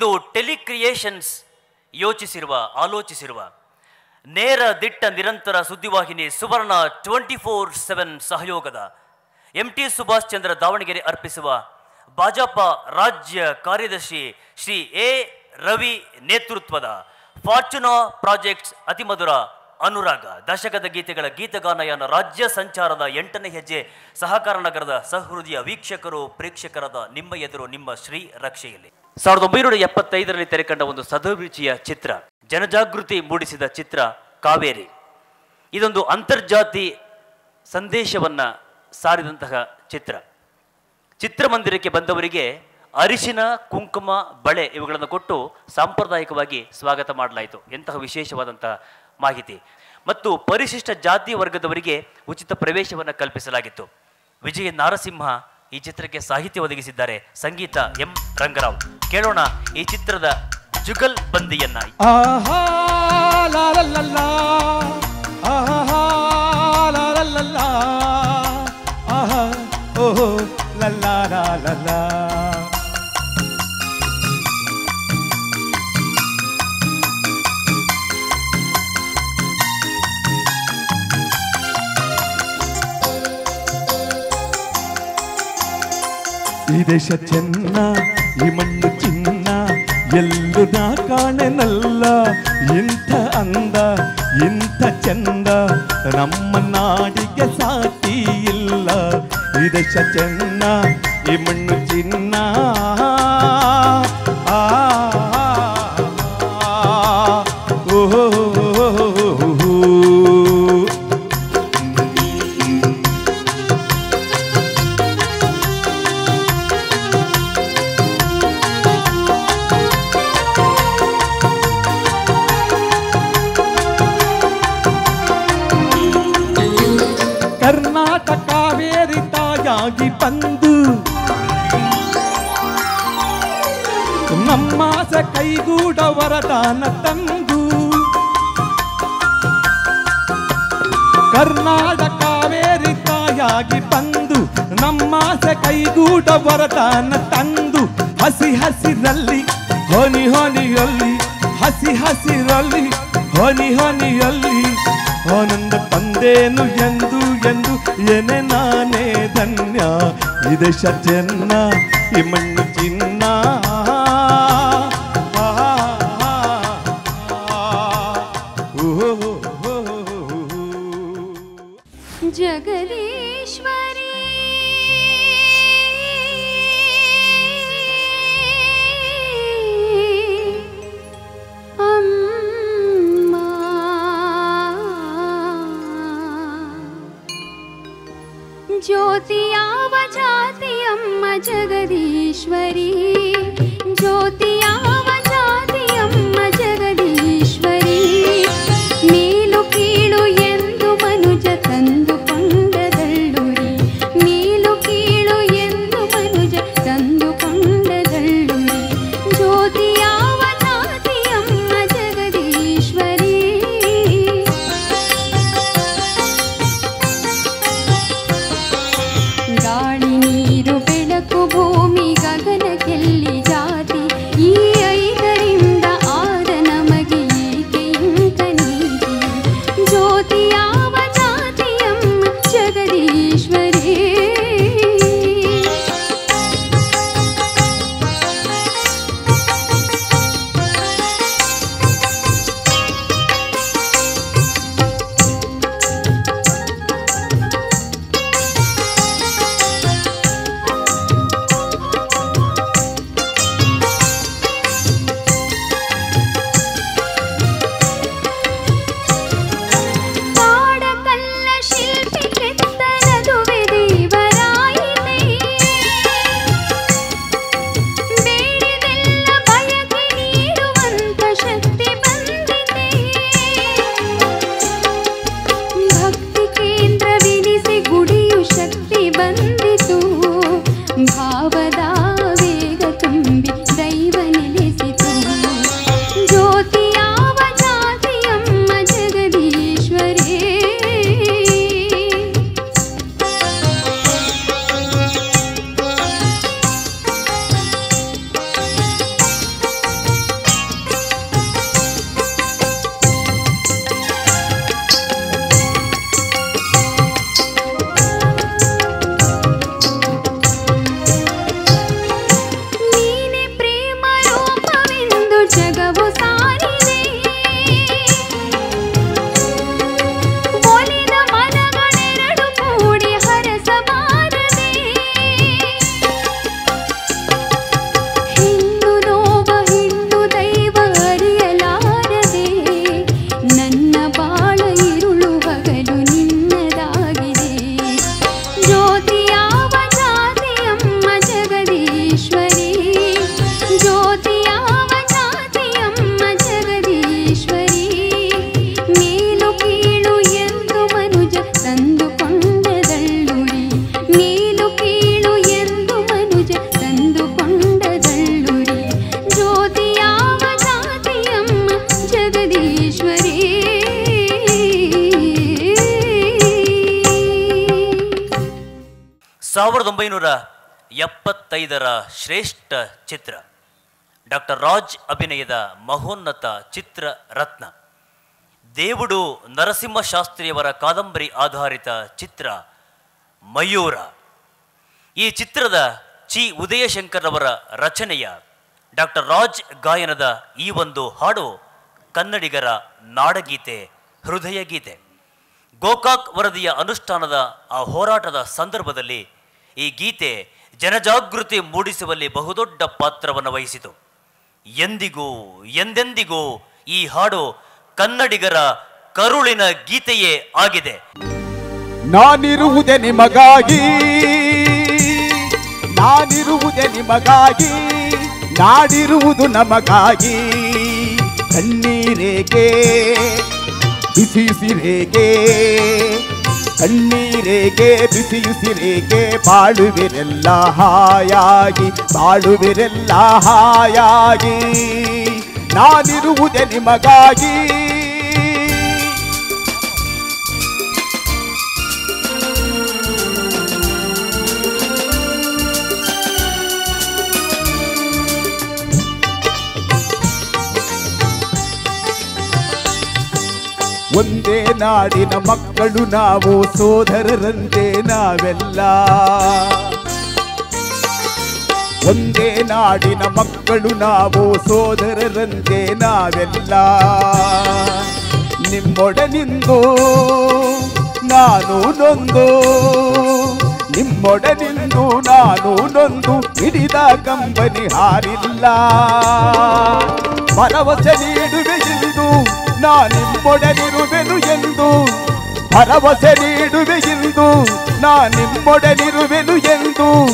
ಇದು ಟೆಲಿಕ್ರಿಯೇಷನ್ಸ್ ಆಲೋಚಿಸಿರುವ ನೇರ ದಿಟ್ಟ ನಿರಂತರ ಸುದ್ದಿವಾಹಿನಿ ಸುವರ್ಣ 24/7 ಸಹಯೋಗದ MT ಸುಭಾಷ್ ಚಂದ್ರ ದಾವಣಗೆರೆ ಅರ್ಪಿಸುವ ಭಾಜಪ ರಾಜ್ಯ ಕಾರ್ಯದರ್ಶಿ ಶ್ರೀ A. ರವಿ ನೇತೃತ್ವದ ಫಾರ್ಚುನಾ ಪ್ರಾಜೆಕ್ಟ್ಸ್ ಅತಿಮಧುರ ಅನುರಾಗ ದಶಕದ ಗೀತೆಗಳ ಗೀತಗಾನಯಾನ ರಾಜ್ಯ ಸಂಚಾರದ 8ನೇ ಹೆಜ್ಜೆ ಸಹಕಾರ ನಗರದ ಸಹೃದಯ ವೀಕ್ಷಕರು ಪ್ರೇಕ್ಷಕರಾದ ನಿಮ್ಮ ಎದುರು ನಿಮ್ಮ ಶ್ರೀ ರಕ್ಷೆಯಲ್ಲಿ 1975ರಲ್ಲಿ ತೆರೆಕಂಡ ಒಂದು ಸದಭಿರುಚಿಯ ಚಿತ್ರ, ಜನಜಾಗೃತಿ ಮೂಡಿಸಿದ ಚಿತ್ರ ಕಾವೇರಿ. ಇದೊಂದು ಅಂತರ್ಜಾತಿ ಸಂದೇಶವನ್ನ ಸಾರಿದಂತಹ ಚಿತ್ರ. ಚಿತ್ರಮಂದಿರಕ್ಕೆ ಬಂದವರಿಗೆ ಅರಿಶಿನ, ಕುಂಕುಮ, ಬಳೆ ಇವುಗಳನ್ನು ಕೊಟ್ಟು ಸಾಂಪ್ರದಾಯಿಕವಾಗಿ ಸ್ವಾಗತ ಮಾಡಲಾಯಿತು. ಎಂತಹ ವಿಶೇಷವಾದಂತಹ ಮಾಹಿತಿ. ಮತ್ತು ಪರಿಶಿಷ್ಟ ಜಾತಿ ವರ್ಗದವರಿಗೆ ಉಚಿತ ಪ್ರವೇಶವನ್ನು ಕಲ್ಪಿಸಲಾಗಿತ್ತು. ವಿಜಯ ನಾರಸಿಂಹ ಈ ಚಿತ್ರಕ್ಕೆ ಸಾಹಿತ್ಯ ಒದಗಿಸಿದ್ದಾರೆ. ಸಂಗೀತ M. ರಂಗರಾವ್. ಕೇಳೋಣ ಈ ಚಿತ್ರದ ಜುಗಲ್ ಬಂದಿಯನ್ನ. ಈ ದೇಶ ಚೆನ್ನ, ಈ ಮಣ್ಣು ಚಿನ್ನ, ಎಲ್ಲೂ ನಾ ಕಾಣೆನಲ್ಲ. ಇಂಥ ಅಂದ, ಇಂಥ ಚಂದ ನಮ್ಮ ನಾಡಿಗೆ ಸಾಟಿ ಇಲ್ಲ. ಈ ದೇಶ ಚೆನ್ನ, ಈ ಮಣ್ಣು ಚಿನ್ನ, ಕರ್ನಾಟಕ ಕಾವೇರಿ ತಾಯಾಗಿ ಬಂದು ನಮ್ಮಾಸ ಕೈಗೂಡ ವರದಾನ ತಂದು. ಕರ್ನಾಟಕ ಕಾವೇರಿ ತಾಯಾಗಿ ಬಂದು ನಮ್ಮಾಸ ಕೈಗೂಡ ವರದಾನ ತಂದು. ಹಸಿ ಹಸಿರಲ್ಲಿ ಹೊನಿ ಹೊನಿಯಲ್ಲಿ, ಹಸಿ ಹಸಿರಲ್ಲಿ ಹೊನಿ ಹೊನಿಯಲ್ಲಿ ಆನಂದ ತಂದೇನು ಎಂದು ಎಂದು ಏನೇ ನಾನೇ ಧನ್ಯ. ಈ ದೇಶ ಚೆನ್ನ, ಈ ಮಣ್ಣು ಚಿನ್ನ. ಜಗದೀಶ್ವರಿ ಜ್ಯೋತಿಯಾವ ಜಾತಿಯಮ್ಮ ಜಗದೀಶ್ವರಿ, ಜ್ಯೋತಿಯಾವ ಜಾತಿಯಮ್ಮ ಜಗದೀಶ್ವರಿ. ಮೇಲು ಕೀಳು ಎಂದು ಮನುಜ ತಂದುಕೊಂಡದಳ್ಳುರಿ, ಮೇಲು ಕೀಳು ಎಂದು ಮನುಜ ತಂದುಕೊಂಡದಳ್ಳುರಿ. ಜ್ಯೋತಿಯಾವ ಜಾತಿಯಮ್ಮ ಜಗದೀಶ್ವರಿ. ಗಾಳಿ ನೀರು ಬೆಳಕು ಭೂಮಿ ಗಗನಕ್ಕೆಲ್ಲಿ ಜಾತಿ, ಈ 1975ರ ಶ್ರೇಷ್ಠ ಚಿತ್ರ, ಡಾಕ್ಟರ್ ರಾಜ್ ಅಭಿನಯದ ಮಹೋನ್ನತ ಚಿತ್ರ ರತ್ನ, ದೇವುಡು ನರಸಿಂಹಶಾಸ್ತ್ರಿಯವರ ಕಾದಂಬರಿ ಆಧಾರಿತ ಚಿತ್ರ ಮಯೂರ. ಈ ಚಿತ್ರದ ಚಿ ಉದಯಶಂಕರ್ ಅವರ ರಚನೆಯ ಡಾಕ್ಟರ್ ರಾಜ್ ಗಾಯನದ ಈ ಒಂದು ಹಾಡು ಕನ್ನಡಿಗರ ನಾಡಗೀತೆ, ಹೃದಯ ಗೀತೆ. ಗೋಕಾಕ್ ವರದಿಯ ಅನುಷ್ಠಾನದ ಆ ಹೋರಾಟದ ಸಂದರ್ಭದಲ್ಲಿ ಈ ಗೀತೆ ಜನಜಾಗೃತಿ ಮೂಡಿಸುವಲ್ಲಿ ಬಹುದೊಡ್ಡ ಪಾತ್ರವನ್ನು ವಹಿಸಿತು. ಎಂದಿಗೂ ಎಂದೆಂದಿಗೂ ಈ ಹಾಡು ಕನ್ನಡಿಗರ ಕರುಳಿನ ಗೀತೆಯೇ ಆಗಿದೆ. ನಾನಿರುವುದೇ ನಿಮಗಾಗಿ, ನಾನಿರುವುದೇ ನಿಮಗಾಗಿ, ನಾಡಿರುವುದು ನಮಗಾಗಿ. ಕಣ್ಣೀರೇಕೆ ಬಿಸಿಯುಸಿರೇಕೆ, ಕಣ್ಣೀರೇಕೆ ಬಿಸಿಯುಸಿರೇಕೆ, ಬಾಳುವಿರೆಲ್ಲ ಹಾಯಾಗಿ, ಬಾಳುವಿರೆಲ್ಲ ಹಾಯಾಗಿ. ನಾನಿರುವುದೇ ನಿಮಗಾಗಿ. ಒಂದೇ ನಾಡಿನ ಮಕ್ಕಳು ನಾವು, ಸೋದರರಂತೆ ನಾವೆಲ್ಲ. ಒಂದೇ ನಾಡಿನ ಮಕ್ಕಳು ನಾವು, ಸೋದರರಂತೆ ನಾವೆಲ್ಲ. ನಿಮ್ಮೊಡನಿಂದು ನಾನು ನೊಂದು, ನಿಮ್ಮೊಡನಿಂದು ನಾನು ನೊಂದು, ಹಿಡಿದ ಕಂಬನಿ ಹಾರಿಲ್ಲ. ಭರವಸೆ ನೀಡುವೆ ಎಂದು ನಾ ನಿಮ್ಮೊಡನಿರುವೆನು ಎಂದು, ಭರವಸೆ ನೀಡುವೆ ಎಂದು ನಾ ನಿಮ್ಮೊಡನಿರುವೆನು ಎಂದು.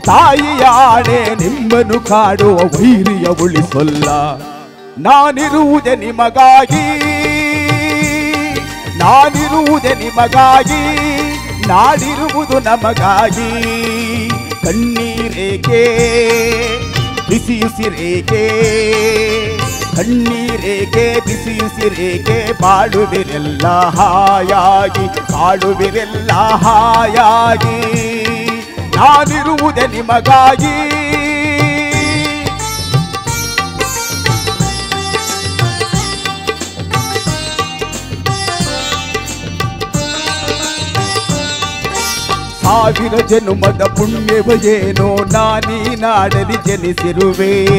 ತಾಯಿಯ ಆಣೆ ನಿಮ್ಮನ್ನು ಕಾಡುವ ವೈರಿಯ ಉಳಿಸೊಲ್ಲ. ನಾನಿರುವುದೇ ನಿಮಗಾಗಿ, ನಾನಿರುವುದೇ ನಿಮಗಾಗಿ, ನಾಡಿರುವುದು ನಮಗಾಗಿ. ಕಣ್ಣೀರೇಕೆ ಬಿಸಿಯುಸಿರೇಕೆ, ಕಣ್ಣೀರೇಕೆ ಬಿಸಿಯುಸಿರೇಕೆ, ಬಾಳುವಿರೆಲ್ಲ ಹಾಯಾಗಿ, ಬಾಳುವಿರೆಲ್ಲ ಹಾಯಾಗಿ. ನಾನಿರುವುದೇ ನಿಮಗಾಗಿ. ಸಾವಿರ ಜನುಮದ ಪುಣ್ಯವ ಏನೋ ನಾನೀ ನಾಡಲಿ ಜನಿಸಿರುವೆ.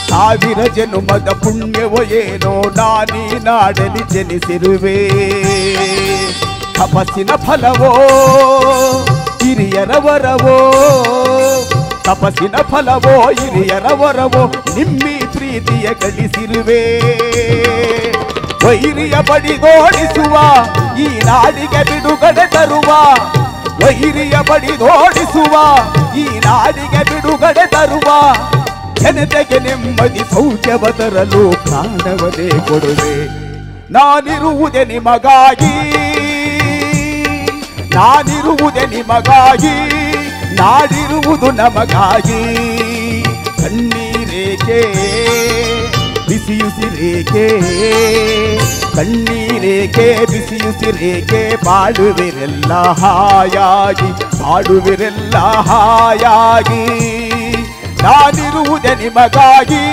ಸಾವಿರ ಜನುಮದ ಪುಣ್ಯವೋ ಏನೋ ನಾನೀ ನಾಡಲಿ ಜನಿಸಿರುವೆ. ತಪಸ್ಸಿನ ಫಲವೋ ಹಿರಿಯರ ವರವೋ, ತಪಸ್ಸಿನ ಫಲವೋ ಹಿರಿಯರ ವರವೋ, ನಿಮ್ಮಿ ಪ್ರೀತಿಯ ಗಳಿಸಿರುವೆ. ವೈರಿಯ ಬಡಿದೋಡಿಸುವ ಈ ನಾಡಿಗೆ ಬಿಡುಗಡೆ ತರುವ, ವೈರಿಯ ಬಡಿದೋಡಿಸುವ ಈ ನಾಡಿಗೆ ಬಿಡುಗಡೆ ತರುವ. ಜನತೆಗೆ ನೆಮ್ಮದಿ ಸೌಖ್ಯವ ತರಲು ಪ್ರಾಣವನ್ನೇ ಕೊಡುವೆ. ನಾನಿರುವುದೇ ನಿಮಗಾಗಿ, ನಾನಿರುವುದೇ ನಿಮಗಾಗಿ, ನಾಡಿರುವುದು ನಮಗಾಗಿ. ಕಣ್ಣೀರೇಕೆ ಬಿಸಿಯುಸಿರೇಕೆ, ಕಣ್ಣೀರೇಕೆ ಬಿಸಿಯುಸಿರೇಕೆ, ಬಾಳುವಿರೆಲ್ಲ ಹಾಯಾಗಿ, ಬಾಳುವಿರೆಲ್ಲ ಹಾಯಾಗಿ. ನಾನಿರುವುದೇ ನಿಮಗಾಗಿ.